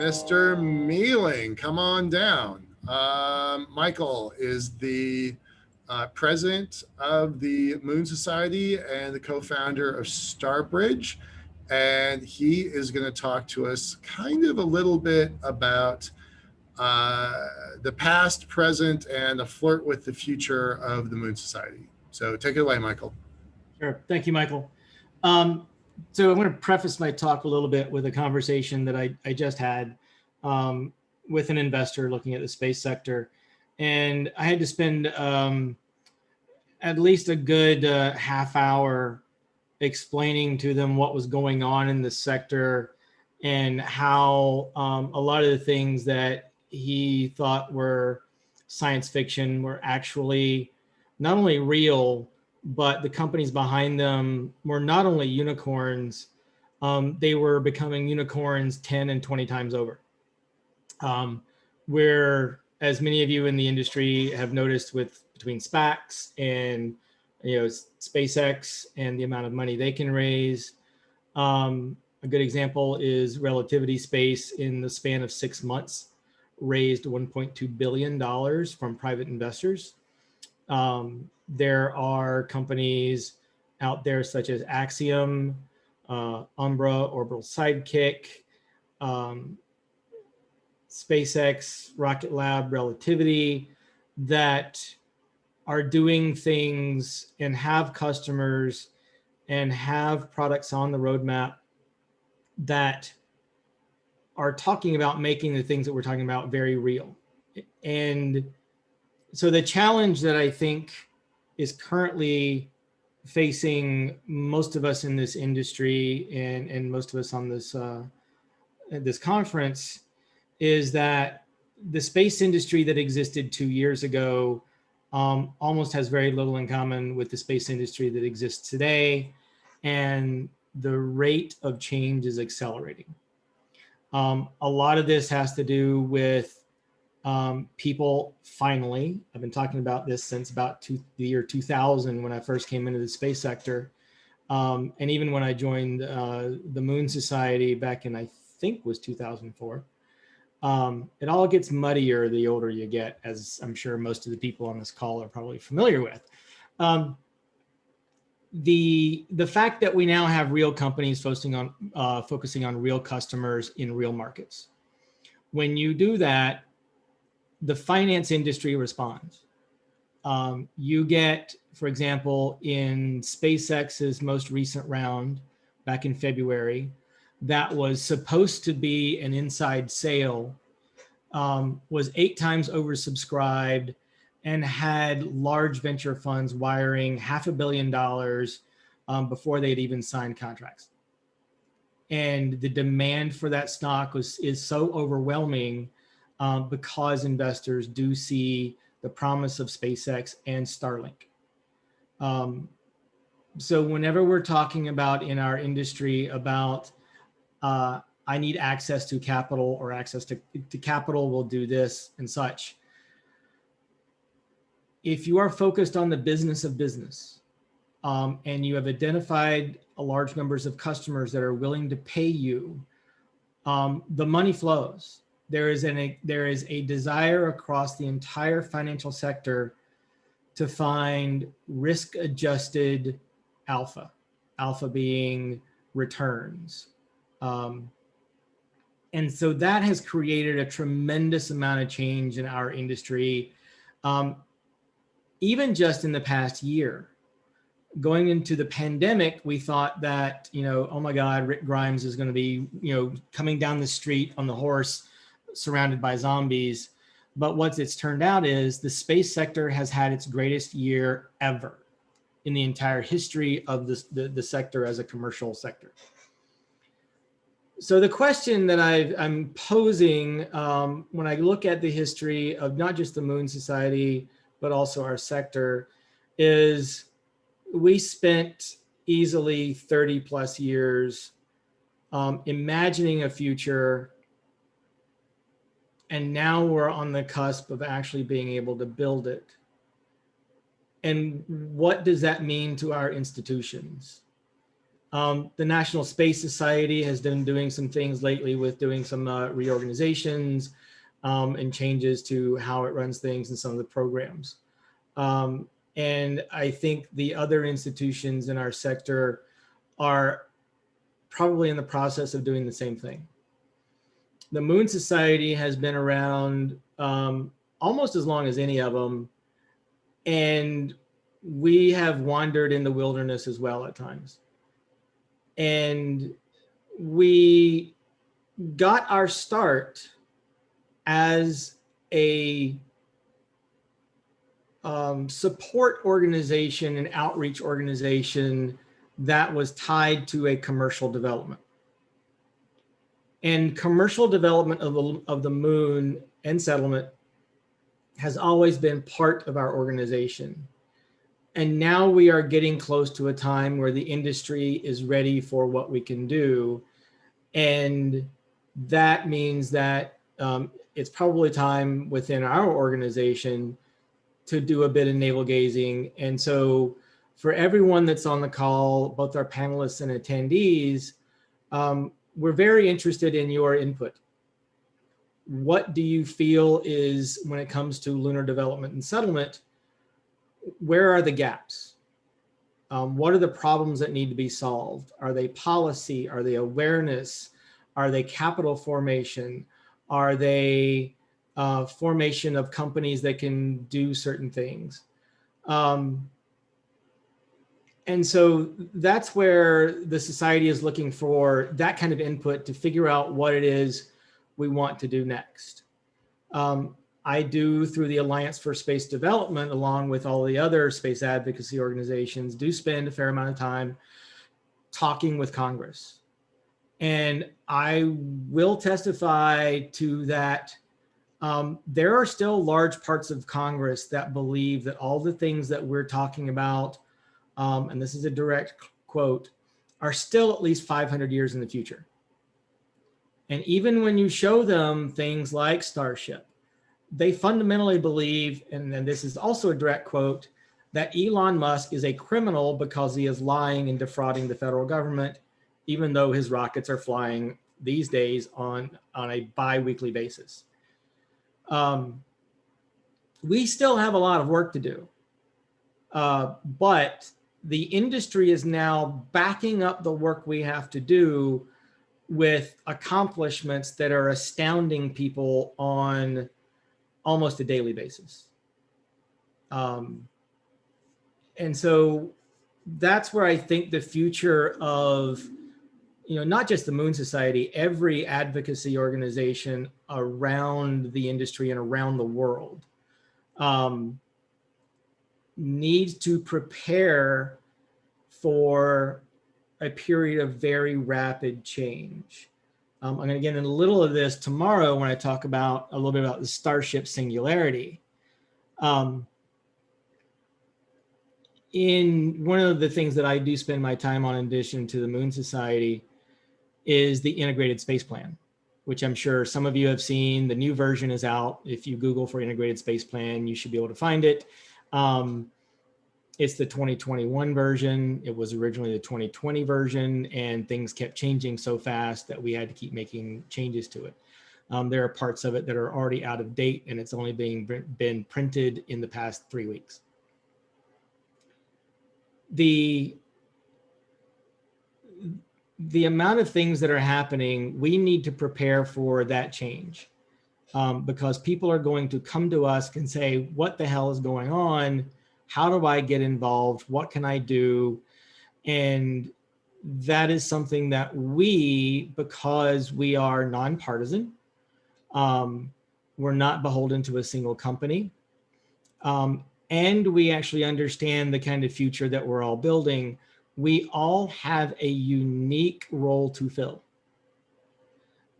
Mr. Mealing, come on down. Michael is the president of the Moon Society and the co-founder of Starbridge. And he is going to talk to us kind of a little bit about the past, present, and a flirt with the future of the Moon Society. So take it away, Michael. Sure. Thank you, Michael. So I'm going to preface my talk a little bit with a conversation that I just had with an investor looking at the space sector. And I had to spend at least a good half hour explaining to them what was going on in the sector and how a lot of the things that he thought were science fiction were actually not only real, but the companies behind them were not only unicorns, they were becoming unicorns 10 and 20 times over. Where, as many of you in the industry have noticed, between SPACs and SpaceX and the amount of money they can raise, a good example is Relativity Space. In the span of 6 months, raised $1.2 billion from private investors. There are companies out there such as Axiom, Umbra, Orbital Sidekick, SpaceX, Rocket Lab, Relativity, that are doing things and have customers and have products on the roadmap that are talking about making the things that we're talking about very real. And so the challenge that I think is currently facing most of us in this industry and most of us on this conference is that the space industry that existed 2 years ago almost has very little in common with the space industry that exists today, and the rate of change is accelerating. A lot of this has to do with people finally, I've been talking about this since about the year 2000 when I first came into the space sector. And even when I joined the Moon Society back in, I think was 2004. It all gets muddier the older you get, as I'm sure most of the people on this call are probably familiar with. The fact that we now have real companies focusing on real customers in real markets. When you do that, the finance industry responds. You get, for example, in SpaceX's most recent round back in February, that was supposed to be an inside sale, was 8 times oversubscribed and had large venture funds wiring $500 million before they'd even signed contracts. And the demand for that stock is so overwhelming because investors do see the promise of SpaceX and Starlink. So whenever we're talking about in our industry about I need access to capital, or access to capital will do this and such. If you are focused on the business of business and you have identified a large numbers of customers that are willing to pay you, the money flows. There is a desire across the entire financial sector to find risk-adjusted alpha being returns. And so that has created a tremendous amount of change in our industry. Even just in the past year, going into the pandemic, we thought that, oh my God, Rick Grimes is going to be, coming down the street on the horse surrounded by zombies. But what it's turned out is the space sector has had its greatest year ever in the entire history of the sector as a commercial sector. So the question that I'm posing when I look at the history of not just the Moon Society, but also our sector, is we spent easily 30 plus years imagining a future, and now we're on the cusp of actually being able to build it. And what does that mean to our institutions? The National Space Society has been doing some things lately with doing some reorganizations and changes to how it runs things and some of the programs. And I think the other institutions in our sector are probably in the process of doing the same thing. The Moon Society has been around almost as long as any of them, and we have wandered in the wilderness as well at times. And we got our start as a support organization and outreach organization that was tied to a commercial development. And commercial development of the moon and settlement has always been part of our organization. And now we are getting close to a time where the industry is ready for what we can do. And that means that it's probably time within our organization to do a bit of navel gazing. And so for everyone that's on the call, both our panelists and attendees, we're very interested in your input. What do you feel is, when it comes to lunar development and settlement, where are the gaps? What are the problems that need to be solved? Are they policy? Are they awareness? Are they capital formation? Are they formation of companies that can do certain things? And so that's where the society is looking for that kind of input to figure out what it is we want to do next. I do, through the Alliance for Space Development, along with all the other space advocacy organizations, do spend a fair amount of time talking with Congress. And I will testify to that. There are still large parts of Congress that believe that all the things that we're talking about, and this is a direct quote, are still at least 500 years in the future. And even when you show them things like Starship, they fundamentally believe, and then this is also a direct quote, that Elon Musk is a criminal because he is lying and defrauding the federal government, even though his rockets are flying these days on a bi-weekly basis. We still have a lot of work to do, but the industry is now backing up the work we have to do with accomplishments that are astounding people on almost a daily basis. And so that's where I think the future of, not just the Moon Society, every advocacy organization around the industry and around the world needs to prepare for a period of very rapid change. I'm going to get into a little of this tomorrow when I talk about a little bit about the Starship singularity. In one of the things that I do spend my time on, in addition to the Moon Society, is the Integrated Space Plan, which I'm sure some of you have seen. The new version is out. If you Google for Integrated Space Plan, you should be able to find it. It's the 2021 version. It was originally the 2020 version, and things kept changing so fast that we had to keep making changes to it. There are parts of it that are already out of date, and it's only been printed in the past 3 weeks. The amount of things that are happening, we need to prepare for that change, because people are going to come to us and say, what the hell is going on? How do I get involved? What can I do? And that is something that we, because we are nonpartisan, we're not beholden to a single company, and we actually understand the kind of future that we're all building, we all have a unique role to fill.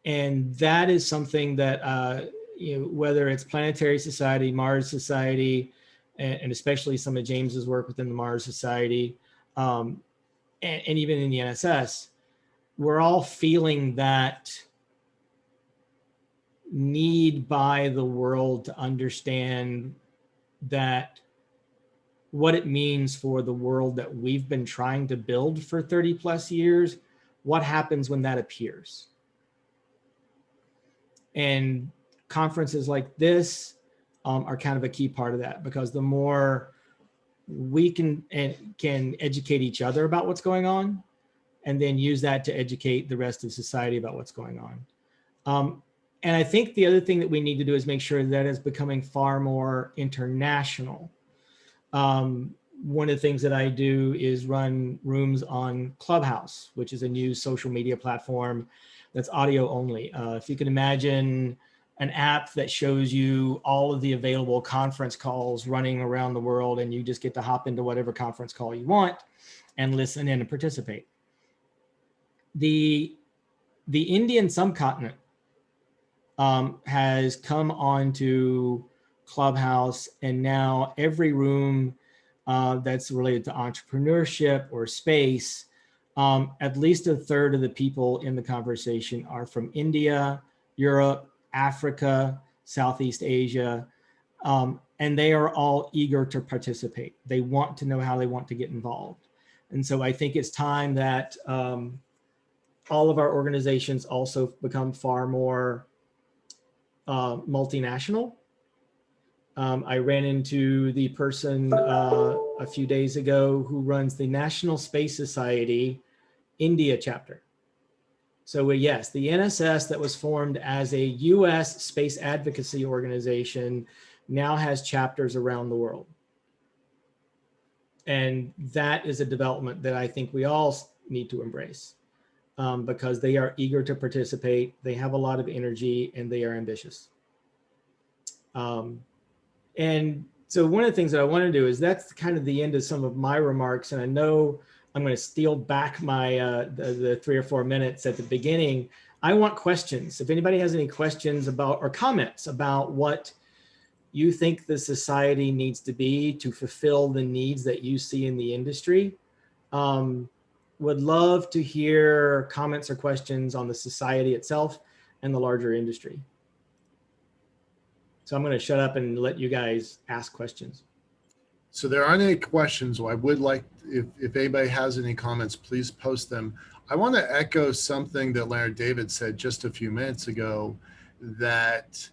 And that is something that, whether it's Planetary Society, Mars Society, and especially some of James's work within the Mars Society, and even in the NSS, we're all feeling that need by the world to understand that what it means for the world that we've been trying to build for 30 plus years. What happens when that appears? And conferences like this are kind of a key part of that, because the more we can educate each other about what's going on, and then use that to educate the rest of society about what's going on. And I think the other thing that we need to do is make sure that it's becoming far more international. One of the things that I do is run rooms on Clubhouse, which is a new social media platform that's audio only. If you can imagine an app that shows you all of the available conference calls running around the world, and you just get to hop into whatever conference call you want and listen in and participate. The Indian subcontinent has come onto Clubhouse, and now every room that's related to entrepreneurship or space, at least a third of the people in the conversation are from India, Europe, Africa, Southeast Asia, and they are all eager to participate. They want to know how they want to get involved. And so I think it's time that all of our organizations also become far more multinational. I ran into the person a few days ago who runs the National Space Society India chapter. So yes, the NSS that was formed as a US space advocacy organization now has chapters around the world. And that is a development that I think we all need to embrace, because they are eager to participate, they have a lot of energy, and they are ambitious. And so one of the things that I want to do is, that's kind of the end of some of my remarks. And I know I'm going to steal back my the 3 or 4 minutes at the beginning. I want questions. If anybody has any questions about, or comments about, what you think the society needs to be to fulfill the needs that you see in the industry, would love to hear comments or questions on the society itself and the larger industry. So I'm going to shut up and let you guys ask questions. So there aren't any questions. I would like, if anybody has any comments, please post them. I want to echo something that Leonard David said just a few minutes ago, that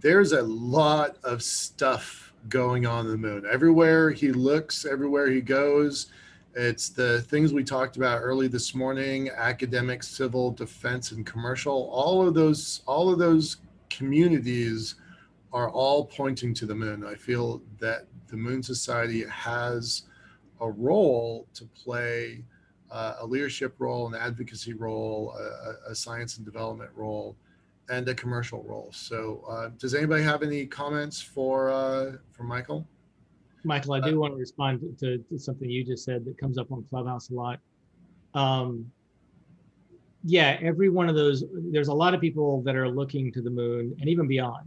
there's a lot of stuff going on the moon. Everywhere he looks, everywhere he goes, it's the things we talked about early this morning: academic, civil, defense, and commercial. All of those communities are all pointing to the moon. I feel that the Moon Society has a role to play, a leadership role, an advocacy role, a science and development role, and a commercial role. So does anybody have any comments for Michael? Michael, I do want to respond to something you just said that comes up on Clubhouse a lot. Yeah, every one of those, there's a lot of people that are looking to the moon and even beyond.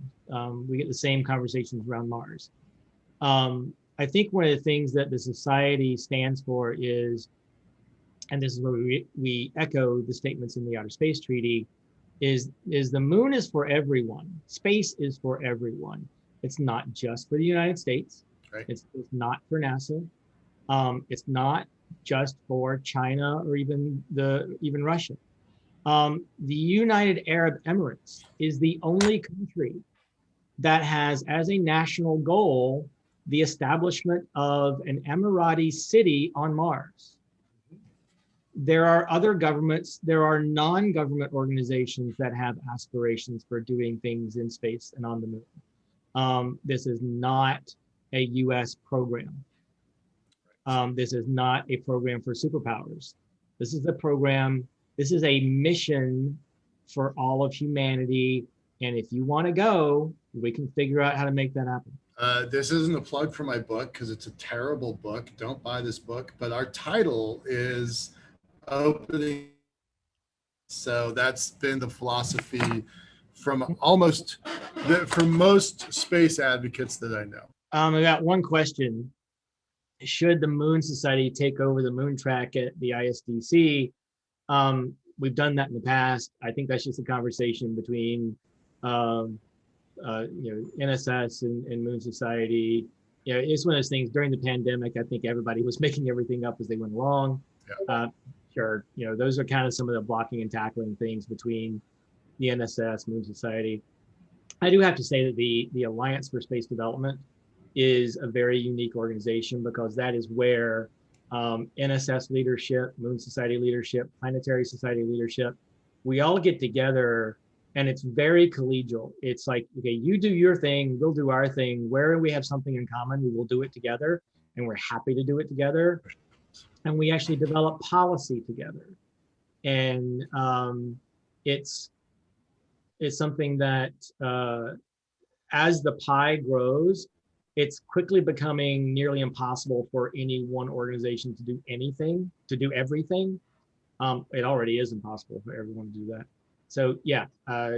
We get the same conversations around Mars. I think one of the things that the society stands for is, and this is where we echo the statements in the Outer Space Treaty, is the moon is for everyone. Space is for everyone. It's not just for the United States. Right. It's not for NASA. It's not just for China or even Russia. The United Arab Emirates is the only country that has as a national goal the establishment of an Emirati city on Mars. There are other governments, there are non-government organizations that have aspirations for doing things in space and on the moon. This is not a US program. This is not a program for superpowers. This is a program, this is a mission for all of humanity. And if you want to go, we can figure out how to make that happen. This isn't a plug for my book, because it's a terrible book. Don't buy this book. But our title is Opening. So that's been the philosophy from most space advocates that I know. I got one question. Should the Moon Society take over the moon track at the ISDC? We've done that in the past. I think that's just a conversation between NSS and Moon Society. you know, it's one of those things during the pandemic. I think everybody was making everything up as they went along. Yeah. Sure, you know, those are kind of some of the blocking and tackling things between the NSS, Moon Society. I do have to say that the Alliance for Space Development is a very unique organization, because that is where NSS leadership, Moon Society leadership, Planetary Society leadership, we all get together, and it's very collegial. It's like, okay, you do your thing, we'll do our thing. Where we have something in common, we will do it together, and we're happy to do it together. And we actually develop policy together. And it's something that as the pie grows, it's quickly becoming nearly impossible for any one organization to do anything, to do everything. It already is impossible for everyone to do that. So yeah,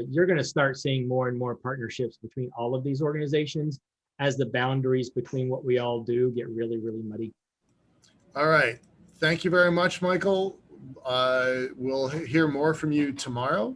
you're going to start seeing more and more partnerships between all of these organizations as the boundaries between what we all do get really, really muddy. All right. Thank you very much, Michael. We'll hear more from you tomorrow.